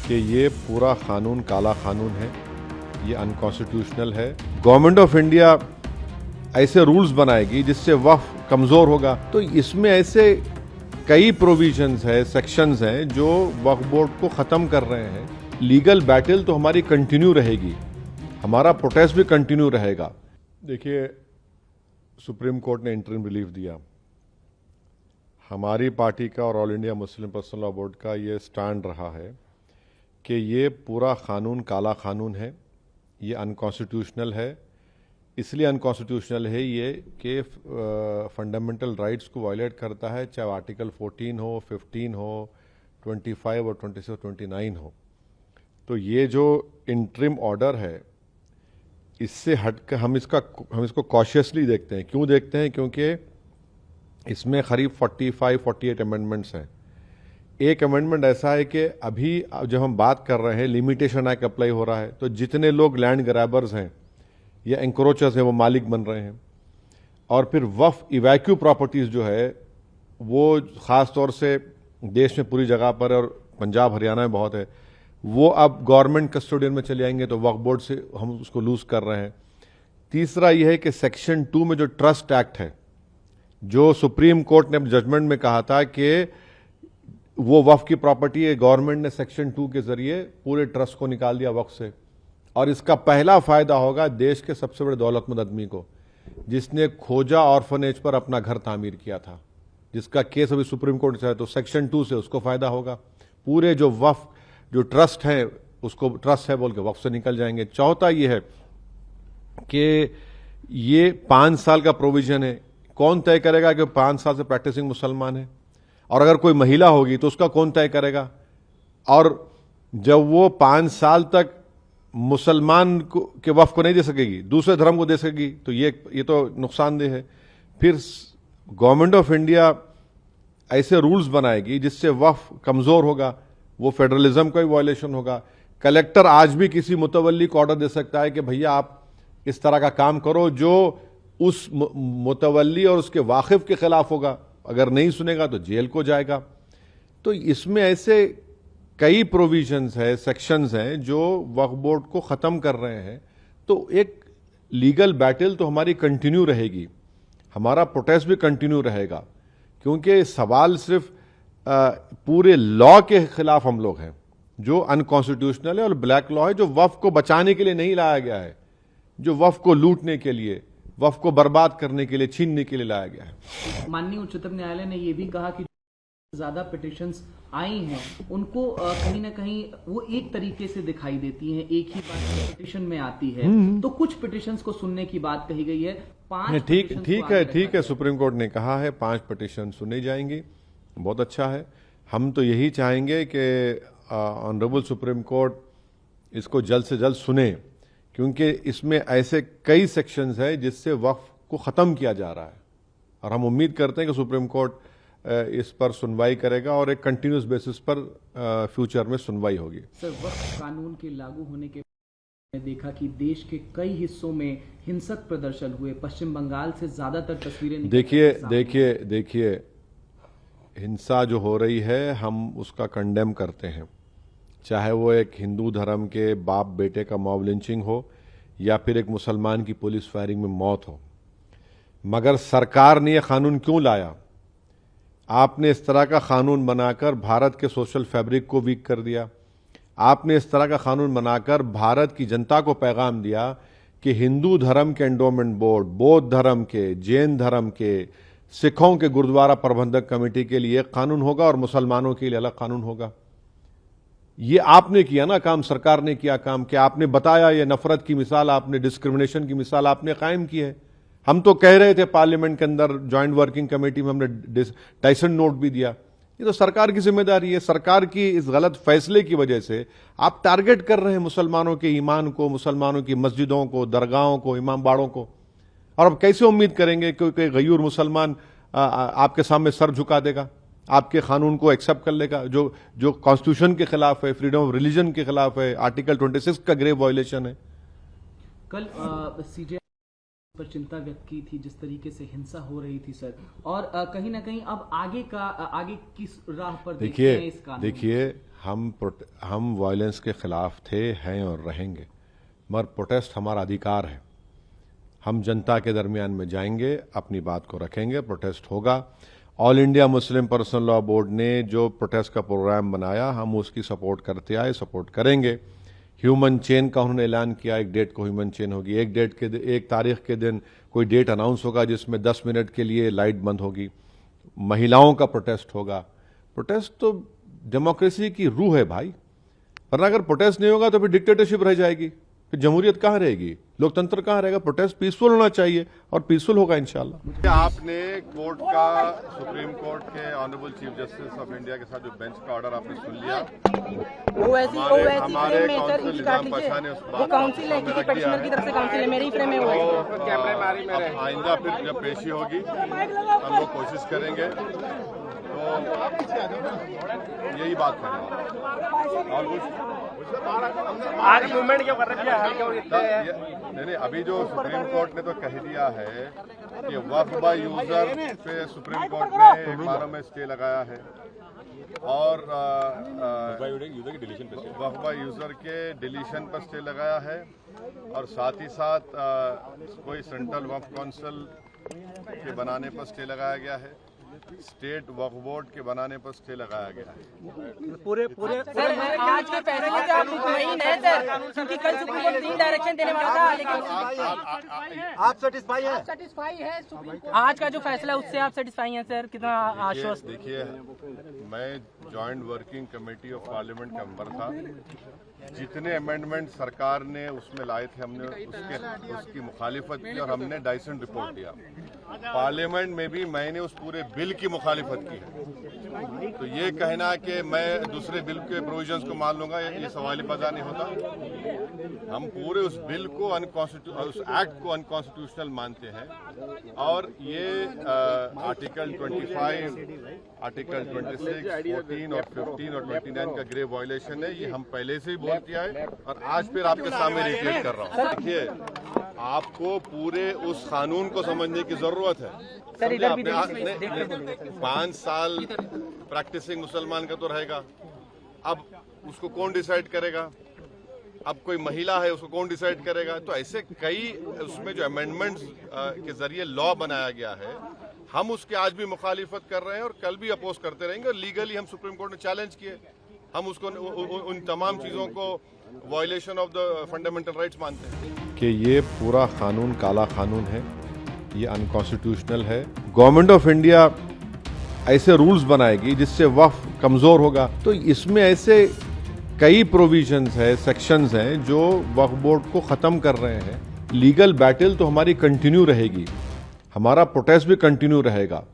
कि ये पूरा कानून काला कानून है, ये अनकॉन्स्टिट्यूशनल है। गवर्नमेंट ऑफ इंडिया ऐसे रूल्स बनाएगी जिससे वक्फ कमज़ोर होगा। तो इसमें ऐसे कई प्रोविजंस है, सेक्शंस हैं जो वक्फ बोर्ड को ख़त्म कर रहे हैं। लीगल बैटल तो हमारी कंटिन्यू रहेगी, हमारा प्रोटेस्ट भी कंटिन्यू रहेगा। देखिए, सुप्रीम कोर्ट ने इंटरिम रिलीफ दिया। हमारी पार्टी का और all India Muslim personal law board का ये स्टैंड रहा है कि ये पूरा कानून काला कानून है, ये अनकॉन्स्टिट्यूशनल है। इसलिए अनकॉन्स्टिट्यूशनल है ये कि फंडामेंटल राइट्स को वायलेट करता है, चाहे आर्टिकल 14 हो, 15 हो, 25 और 26 और 29 हो। तो ये जो इंटरिम ऑर्डर है, इससे हटकर हम इसको कॉशियसली देखते हैं। क्यों देखते हैं? क्योंकि इसमें करीब 45-48 अमेंडमेंट्स हैं। एक अमेंडमेंट ऐसा है कि अभी जब हम बात कर रहे हैं, लिमिटेशन एक्ट अप्लाई हो रहा है, तो जितने लोग लैंड ग्रैबर्स हैं या एंक्रोचर्स हैं वो मालिक बन रहे हैं। और फिर वक्फ इवैक्यू प्रॉपर्टीज जो है वो ख़ास तौर से देश में पूरी जगह पर और पंजाब हरियाणा में बहुत है, वो अब गवर्नमेंट कस्टोडियन में चले आएंगे, तो वक्फ बोर्ड से हम उसको लूज कर रहे हैं। तीसरा यह है कि सेक्शन 2 में जो ट्रस्ट एक्ट है, जो सुप्रीम कोर्ट ने अपने जजमेंट में कहा था कि वो वक्फ की प्रॉपर्टी है, गवर्नमेंट ने सेक्शन 2 के जरिए पूरे ट्रस्ट को निकाल दिया वक्फ से। और इसका पहला फायदा होगा देश के सबसे बड़े दौलतमंद आदमी को, जिसने खोजा ऑर्फनेज पर अपना घर तामीर किया था, जिसका केस अभी सुप्रीम कोर्ट से है। तो सेक्शन 2 से उसको फायदा होगा। पूरे जो वक्फ जो ट्रस्ट है उसको ट्रस्ट है बोल के वक्फ से निकल जाएंगे। चौथा ये है कि ये 5 साल का प्रोविजन है। कौन तय करेगा कि 5 साल से प्रैक्टिसिंग मुसलमान है? और अगर कोई महिला होगी तो उसका कौन तय करेगा? और जब वो 5 साल तक मुसलमान के वक्फ को नहीं दे सकेगी, दूसरे धर्म को दे सकेगी, तो ये तो नुकसानदेह है। फिर गवर्नमेंट ऑफ इंडिया ऐसे रूल्स बनाएगी जिससे वक्फ कमजोर होगा, वो फेडरलिज्म का भी वायलेशन होगा। कलेक्टर आज भी किसी मुतवल्ली को ऑर्डर दे सकता है कि भैया आप इस तरह का काम करो जो उस मुतवल्ली और उसके वाकिफ के खिलाफ होगा। अगर नहीं सुनेगा तो जेल को जाएगा। तो इसमें ऐसे कई प्रोविजंस है, सेक्शंस हैं जो वक्फ बोर्ड को ख़त्म कर रहे हैं। तो एक लीगल बैटल तो हमारी कंटिन्यू रहेगी, हमारा प्रोटेस्ट भी कंटिन्यू रहेगा। क्योंकि सवाल सिर्फ पूरे लॉ के खिलाफ हम लोग हैं, जो अनकॉन्स्टिट्यूशनल है और ब्लैक लॉ है, जो वक्फ को बचाने के लिए नहीं लाया गया है, जो वक्फ को लूटने के लिए, वक्फ को बर्बाद करने के लिए, छीनने के लिए लाया गया है। माननीय उच्चतम न्यायालय ने यह भी कहा कि ज्यादा पिटिशंस आई हैं उनको कहीं ना कहीं वो एक तरीके से दिखाई देती हैं, एक ही बात पिटिशन में आती है। तो कुछ पिटिशंस को सुनने की बात कही गई है। 5 ठीक है, सुप्रीम कोर्ट ने कहा है 5 पिटिशन सुनी जाएंगी, बहुत अच्छा है। हम तो यही चाहेंगे कि ऑनरेबल सुप्रीम कोर्ट इसको जल्द से जल्द सुने, क्योंकि इसमें ऐसे कई सेक्शंस हैं जिससे वक्फ को ख़त्म किया जा रहा है। और हम उम्मीद करते हैं कि सुप्रीम कोर्ट इस पर सुनवाई करेगा और एक कंटिन्यूस बेसिस पर फ्यूचर में सुनवाई होगी। सर, वक्फ कानून के लागू होने के बाद देखा कि देश के कई हिस्सों में हिंसक प्रदर्शन हुए। पश्चिम बंगाल से ज्यादातर तस्वीरें देखिए, हिंसा जो हो रही है हम उसका कंडेम करते हैं, चाहे वो एक हिंदू धर्म के बाप बेटे का मॉब लिंचिंग हो या फिर एक मुसलमान की पुलिस फायरिंग में मौत हो। मगर सरकार ने यह कानून क्यों लाया? आपने इस तरह का कानून बनाकर भारत के सोशल फैब्रिक को वीक कर दिया। आपने इस तरह का कानून बनाकर भारत की जनता को पैगाम दिया कि हिंदू धर्म के एंडोमेंट बोर्ड, बौद्ध धर्म के, जैन धर्म के, सिखों के गुरुद्वारा प्रबंधक कमेटी के लिए एक कानून होगा और मुसलमानों के लिए अलग कानून होगा। ये आपने किया ना काम, सरकार ने किया काम कि आपने बताया, ये नफरत की मिसाल आपने, डिस्क्रिमिनेशन की मिसाल आपने कायम की है। हम तो कह रहे थे पार्लियामेंट के अंदर ज्वाइंट वर्किंग कमेटी में, हमने टाइसन नोट भी दिया। ये तो सरकार की जिम्मेदारी है। सरकार की इस गलत फैसले की वजह से आप टारगेट कर रहे हैं मुसलमानों के ईमान को, मुसलमानों की मस्जिदों को, दरगाहों को, इमाम बाड़ों को। और अब कैसे उम्मीद करेंगे कि कोई गयूर मुसलमान आपके सामने सर झुका देगा, आपके कानून को एक्सेप्ट कर लेगा, जो कॉन्स्टिट्यूशन के खिलाफ है, फ्रीडम ऑफ रिलीजन के खिलाफ है, आर्टिकल 26 का ग्रेव वायलेशन है। कल सीजे पर चिंता व्यक्त की थी, जिस तरीके से हिंसा हो रही थी सर, और कहीं ना कहीं अब आगे किस राह पर देखते हैं इस कानून? देखिए हम वायलेंस के खिलाफ थे, हैं और रहेंगे, मगर प्रोटेस्ट हमारा अधिकार है। हम जनता के दरमियान में जाएंगे, अपनी बात को रखेंगे, प्रोटेस्ट होगा। All India Muslim personal law board ने जो प्रोटेस्ट का प्रोग्राम बनाया, हम उसकी सपोर्ट करते आए, सपोर्ट करेंगे। ह्यूमन चेन का उन्होंने ऐलान किया, एक डेट को ह्यूमन चेन होगी, एक तारीख के दिन कोई डेट अनाउंस होगा जिसमें 10 मिनट के लिए लाइट बंद होगी, महिलाओं का प्रोटेस्ट होगा। प्रोटेस्ट तो डेमोक्रेसी की रूह है भाई, वरना अगर प्रोटेस्ट नहीं होगा तो फिर डिक्टेटरशिप रह जाएगी, फिर जमहूरियत कहाँ रहेगी, लोकतंत्र कहाँ रहेगा। प्रोटेस्ट पीसफुल होना चाहिए और पीसफुल होगा इंशाल्लाह। आपने कोर्ट का, सुप्रीम कोर्ट के honourable chief justice of India के साथ जो बेंच का ऑर्डर आपने सुन लिया, हमारे काउंसिल निजाम पाशा ने उस बात काउंसिल है कि पेटिशनर की तरफ से काउंसिल है, मेरी फ्रेम में हुआ है। आइंदा फिर जब पेशी होगी हम लोग कोशिश करेंगे, तो यही बात करें। और कुछ आज मूवमेंट क्यों कर रहे हैं? नहीं, अभी जो सुप्रीम कोर्ट ने तो कह दिया है कि वक्फ बाय यूजर पे सुप्रीम कोर्ट ने एक बार में स्टे लगाया है, और वक्फ बाय यूजर के डिलीशन पर स्टे लगाया है, और साथ ही साथ कोई सेंट्रल वक्फ काउंसिल के बनाने पर स्टे लगाया गया है, स्टेट वक्फ बोर्ड के बनाने पर स्टे लगाया गया है। पूरे सर, आज के फैसले से आप मुतमईन हैं सर, क्योंकि कल सुप्रीम कोर्ट 3 डायरेक्शन देने वाला था, लेकिन आप सेटिस्फाई है सुप्रीम कोर्ट आज का जो फैसला है उससे आप सेटिस्फाई हैं सर? कितना आश्वस्त? देखिए, मैं joint working committee of parliament का मेंबर था। जितने अमेंडमेंट सरकार ने उसमें लाए थे, हमने उसकी मुखालिफत की और हमने डाइसेंट रिपोर्ट दिया। पार्लियामेंट में भी मैंने उस पूरे बिल की मुखालिफत की है। तो ये कहना कि मैं दूसरे बिल के प्रोविजंस को मान लूंगा, ये सवाल पैदा नहीं होता। हम पूरे उस बिल को उस एक्ट को अनकॉन्स्टिट्यूशनल मानते हैं, और ये आर्टिकल 25, आर्टिकल 26, 14 और 15 और 29 का ग्रेव वायलेशन है। ये हम पहले से ही बोल किया है, और आज फिर आपके सामने रिपीट कर रहा हूँ। देखिए, आपको पूरे उस कानून को समझने की जरूरत है। सर, इधर भी 5 साल प्रैक्टिसिंग मुसलमान का तो रहेगा, अब उसको कौन डिसाइड करेगा? अब कोई महिला है, उसको कौन डिसाइड करेगा? तो ऐसे कई उसमें जो अमेंडमेंट्स के जरिए लॉ बनाया गया है, हम उसके आज भी मुखालिफत कर रहे हैं और कल भी अपोज करते रहेंगे। और लीगली हम सुप्रीम कोर्ट ने चैलेंज किए, हम उसको उन तमाम चीजों को violation of the fundamental rights मानते हैं कि ये पूरा कानून काला कानून है, ये अनकॉन्स्टिट्यूशनल है। गवर्नमेंट ऑफ इंडिया ऐसे रूल्स बनाएगी जिससे वक्फ कमजोर होगा, तो इसमें ऐसे कई प्रोविजंस है, सेक्शंस हैं जो वक्फ बोर्ड को खत्म कर रहे हैं। लीगल बैटल तो हमारी कंटिन्यू रहेगी, हमारा प्रोटेस्ट भी कंटिन्यू रहेगा।